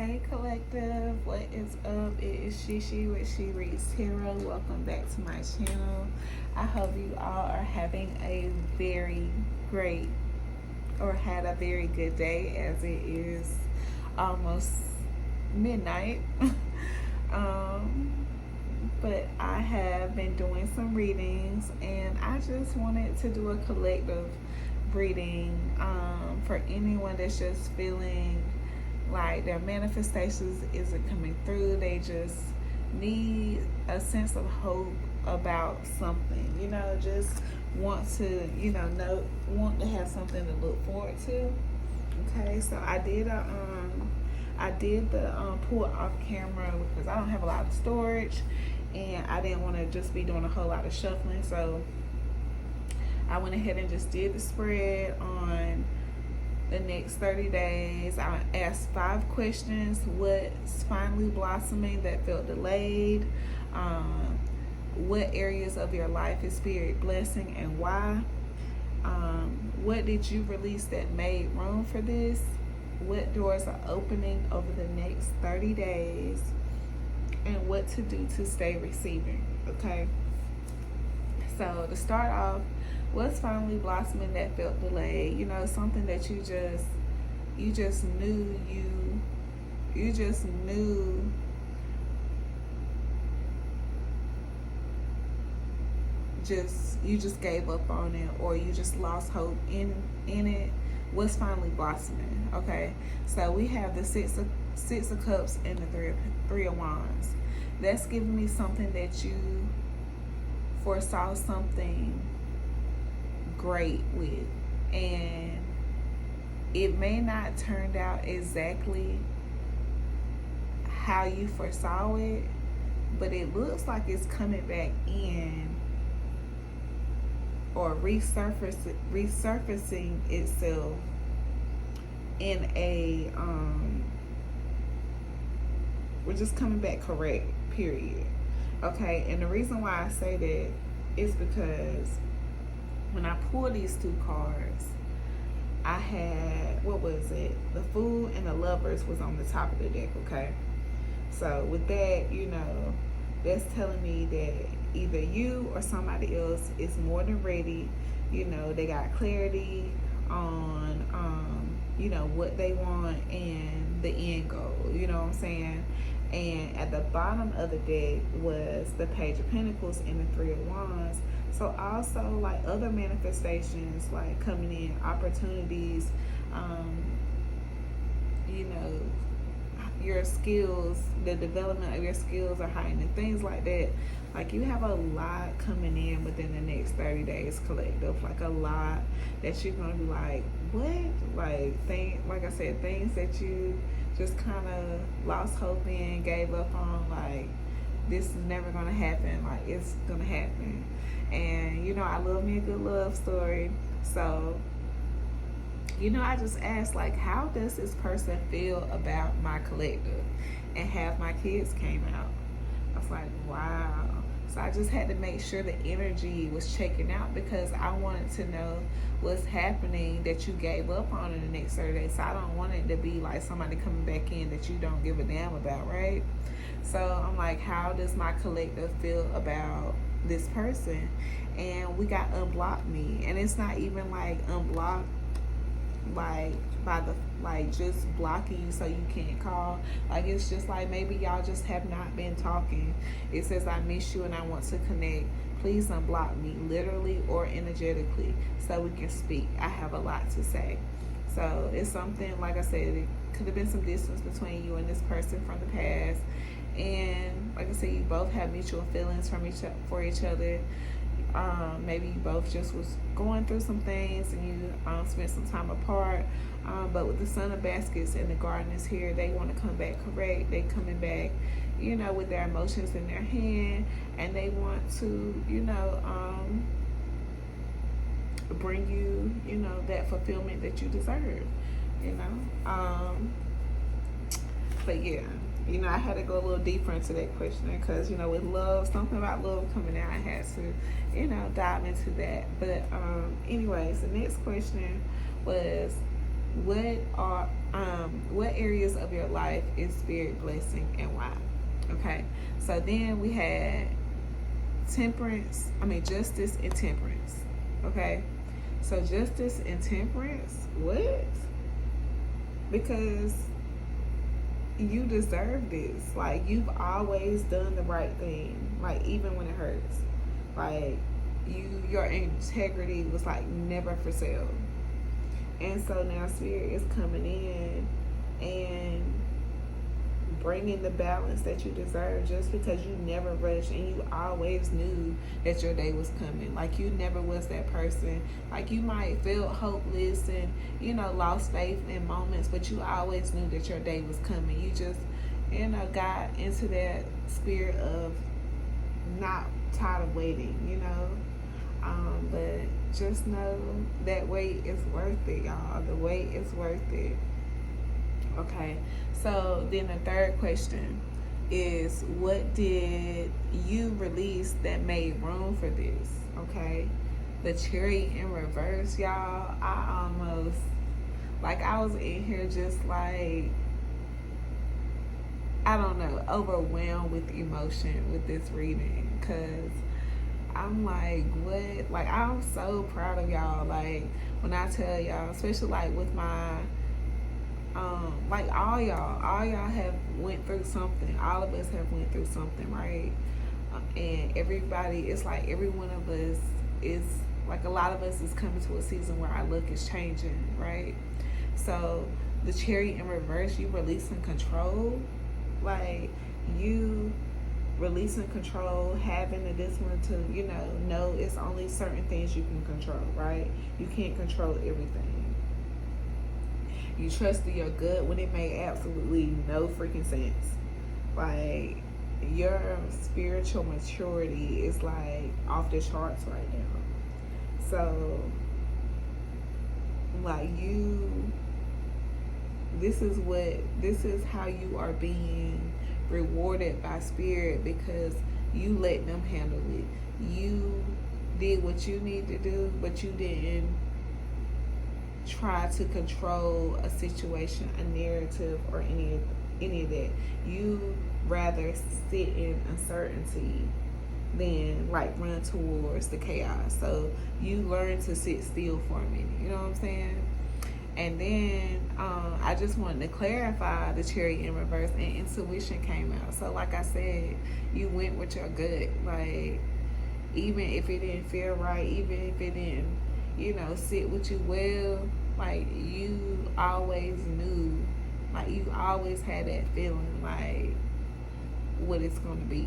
Hey collective, what is up? It is Shishi with She Reads Tarot. Welcome back to my channel. I hope you all are having a very great or had a very good day, as it is almost midnight. But I have been doing some readings and I just wanted to do a collective reading for anyone that's just feeling like their manifestations isn't coming through. They just need a sense of hope about something, just want to, want to have something to look forward to. Okay, so I did the pull off camera because I don't have a lot of storage and I didn't want to just be doing a whole lot of shuffling, so I went ahead and just did the spread on the next 30 days. I asked 5 questions. What's finally blossoming that felt delayed? What areas of your life is spirit blessing and why? What did you release that made room for this? What doors are opening over the next 30 days? And what to do to stay receiving, okay? So to start off, what's finally blossoming that felt delayed? Something that you just knew you just gave up on it, or you just lost hope in it. What's finally blossoming? Okay, so we have the six of cups and the three of wands. That's giving me something that you foresaw something great with, and it may not turned out exactly how you foresaw it, but it looks like it's coming back in or resurfacing itself in a we're just coming back correct, period. Okay, and the reason why I say that is because when I pulled these 2 cards, I had, what was it? The Fool and the Lovers was on the top of the deck, okay? So with that, that's telling me that either you or somebody else is more than ready. They got clarity on, what they want and the end goal, you know what I'm saying? And at the bottom of the deck was the Page of Pentacles and the Three of Wands. So also like other manifestations like coming in, opportunities, your skills, the development of your skills are heightened and things like that. Like you have a lot coming in within the next 30 days collective, like a lot that you're going to be like, what? Like I said, things that you just kind of lost hope in, gave up on, like this is never going to happen, like it's going to happen. And I love me a good love story. So I just asked, like, how does this person feel about my collective? And half my kids came out. I was like, wow. So I just had to make sure the energy was checking out, because I wanted to know what's happening that you gave up on in the next 30 days. So I don't want it to be like somebody coming back in that you don't give a damn about, right? So I'm like, how does my collective feel about this person? And we got unblock me. And it's not even like unblock like by the just blocking you so you can't call. Like it's just like maybe y'all just have not been talking. It says, I miss you and I want to connect. Please unblock me, literally or energetically, so we can speak. I have a lot to say. So it's something, like I said, it could have been some distance between you and this person from the past. And like I said, you both have mutual feelings for each other. Maybe you both just was going through some things and you spent some time apart. But with the Son of Baskets and the Gardeners here, they want to come back correct. They coming back, with their emotions in their hand, and they want to, bring you, that fulfillment that you deserve, But yeah. I had to go a little deeper into that question because, with love, something about love coming out, I had to, dive into that. But anyways, the next question was, what areas of your life is spirit blessing and why? Okay, so then we had justice and temperance. Okay, so justice and temperance, what? Because you deserve this. Like, you've always done the right thing, like, even when it hurts. Like, your integrity was like never for sale. And so now spirit is coming in and bringing the balance that you deserve, just because you never rushed and you always knew that your day was coming. Like, you never was that person. Like, you might feel hopeless and, lost faith in moments, but you always knew that your day was coming. You just, got into that spirit of not tired of waiting, but just know that wait is worth it, y'all. The wait is worth it. Okay, so then the third question is, what did you release that made room for this? Okay, the cherry in reverse, y'all. I was in here just like, I don't know, overwhelmed with emotion with this reading, because I'm like, what? Like, I'm so proud of y'all. Like, when I tell y'all, especially like with my like all y'all have went through something. All of us have went through something, right? And everybody, it's like every one of us is like, a lot of us is coming to a season where our look is changing, right? So the cherry in reverse, you releasing control. Like, you releasing control, having the discipline to, know it's only certain things you can control, right? You can't control everything. You trusted your gut when it made absolutely no freaking sense. Like, your spiritual maturity is like off the charts right now. So, like, this is how you are being rewarded by spirit, because you let them handle it. You did what you need to do, but you didn't try to control a situation, a narrative, or any of that. You rather sit in uncertainty than like run towards the chaos. So you learn to sit still for a minute. You know what I'm saying? And then I just wanted to clarify the cherry in reverse, and intuition came out. So like I said, you went with your gut. Like, even if it didn't feel right, even if it didn't, sit with you well, like, you always knew, like, you always had that feeling, like, what it's going to be,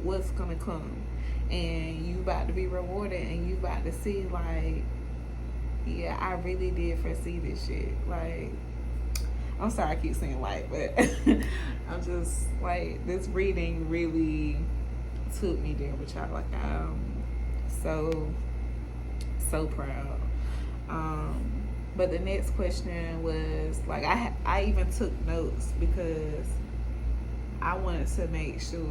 what's going to come. And you about to be rewarded, and you about to see, like, yeah, I really did foresee this shit. Like, I'm sorry I keep saying like, but I'm just like, this reading really took me there with y'all. Like, I'm so proud. But the next question was like, I even took notes because I wanted to make sure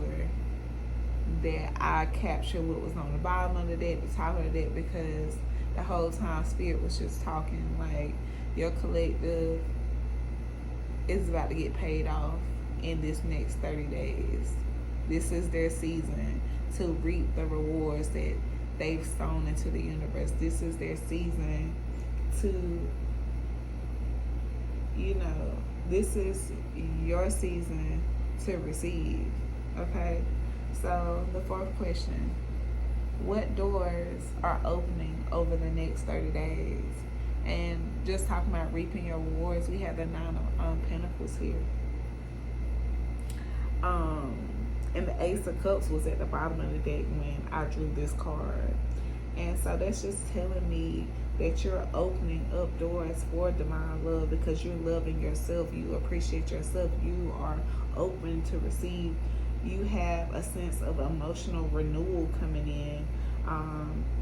that I captured what was on the bottom of the deck, the top of the deck, because the whole time spirit was just talking like, your collective is about to get paid off in this next 30 days. This is their season to reap the rewards that they've sown into the universe. This is their season to, this is your season to receive. Okay? So the fourth question, what doors are opening over the next 30 days? And just talking about reaping your rewards, we have the 9 of Pentacles here. And the Ace of Cups was at the bottom of the deck when I drew this card. And so that's just telling me that you're opening up doors for divine love, because you're loving yourself. You appreciate yourself. You are open to receive. You have a sense of emotional renewal coming in.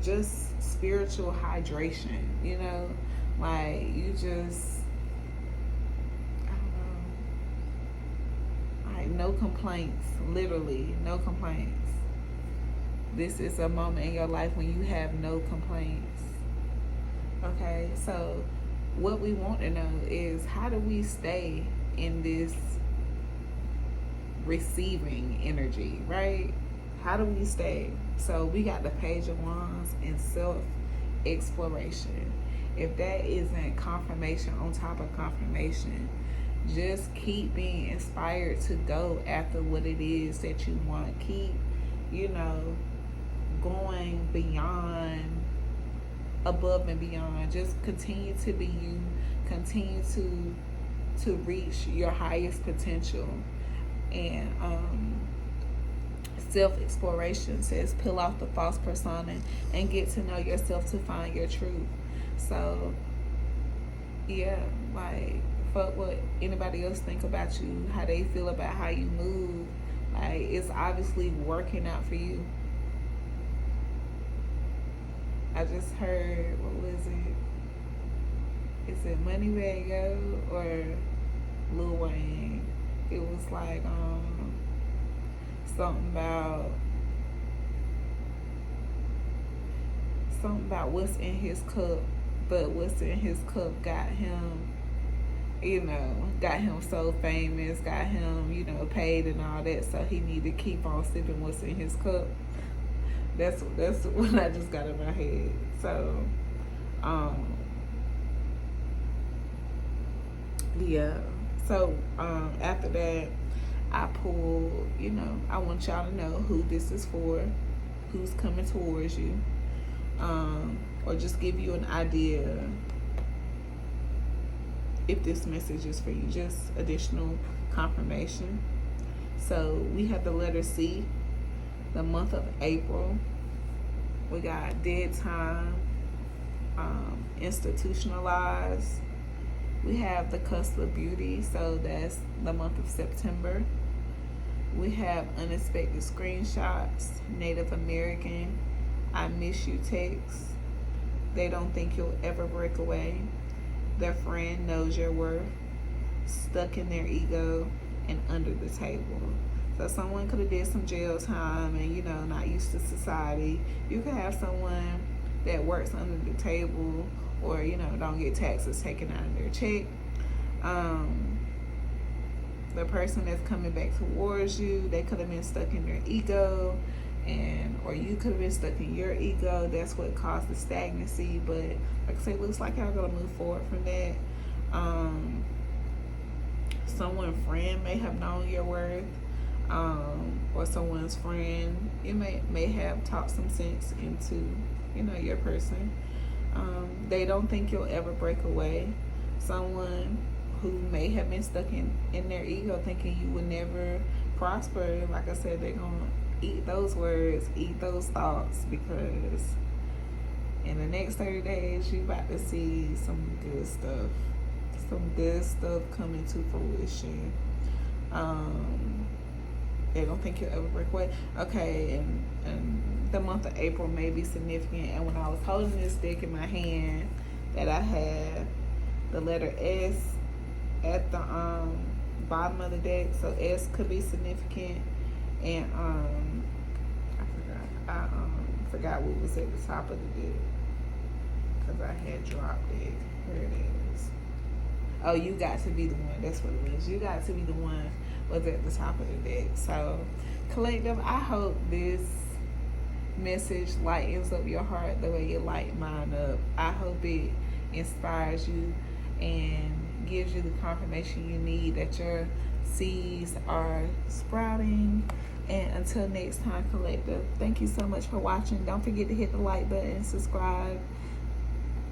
Just spiritual hydration, like, you just, I don't know, like, no complaints, literally no complaints. This is a moment in your life when you have no complaints. Okay, so what we want to know is, how do we stay in this receiving energy, right? How do we stay? So we got the Page of Wands and self-exploration. If that isn't confirmation on top of confirmation, just keep being inspired to go after what it is that you want. Keep, going beyond, above and beyond. Just continue to be you. Continue to reach your highest potential. And self-exploration says peel off the false persona and get to know yourself to find your truth. So yeah, like, fuck what anybody else think about you, how they feel about how you move. Like, it's obviously working out for you. I just heard, what was it? Is it Moneybag Yo or Lil Wayne? It was like something about what's in his cup, but what's in his cup got him, got him so famous, got him, paid and all that, so he need to keep on sipping what's in his cup. That's what I just got in my head. So, yeah. So, after that, I pulled, I want y'all to know who this is for, who's coming towards you, or just give you an idea if this message is for you, just additional confirmation. So we have the letter C, the month of April. We got dead time, institutionalized. We have the cusp of beauty, so that's the month of September. We have unexpected screenshots, Native American, I miss you texts. They don't think you'll ever break away. Their friend knows your worth. Stuck in their ego and under the table. So someone could have did some jail time and, not used to society. You could have someone that works under the table or, don't get taxes taken out of their check. The person that's coming back towards you, they could have been stuck in their ego, or you could have been stuck in your ego. That's what caused the stagnancy. But like I said, it looks like y'all gonna move forward from that. Someone's friend may have known your worth, or someone's friend, you may have talked some sense into, your person. They don't think you'll ever break away. Someone who may have been stuck in their ego, thinking you would never prosper. Like I said, they're gonna eat those words, eat those thoughts, because in the next 30 days you about to see some good stuff coming to fruition. They don't think you'll ever break away. Okay, and the month of April may be significant. And when I was holding this deck in my hand, that I had the letter S at the bottom of the deck, so S could be significant. And I forgot what was at the top of the deck because I had dropped it. Here it is. Oh, you got to be the one. That's what it is. You got to be the one was at the top of the deck. So, collective, I hope this message lightens up your heart the way you light mine up. I hope it inspires you and gives you the confirmation you need that your seeds are sprouting. And until next time, collective, thank you so much for watching. Don't forget to hit the like button, subscribe,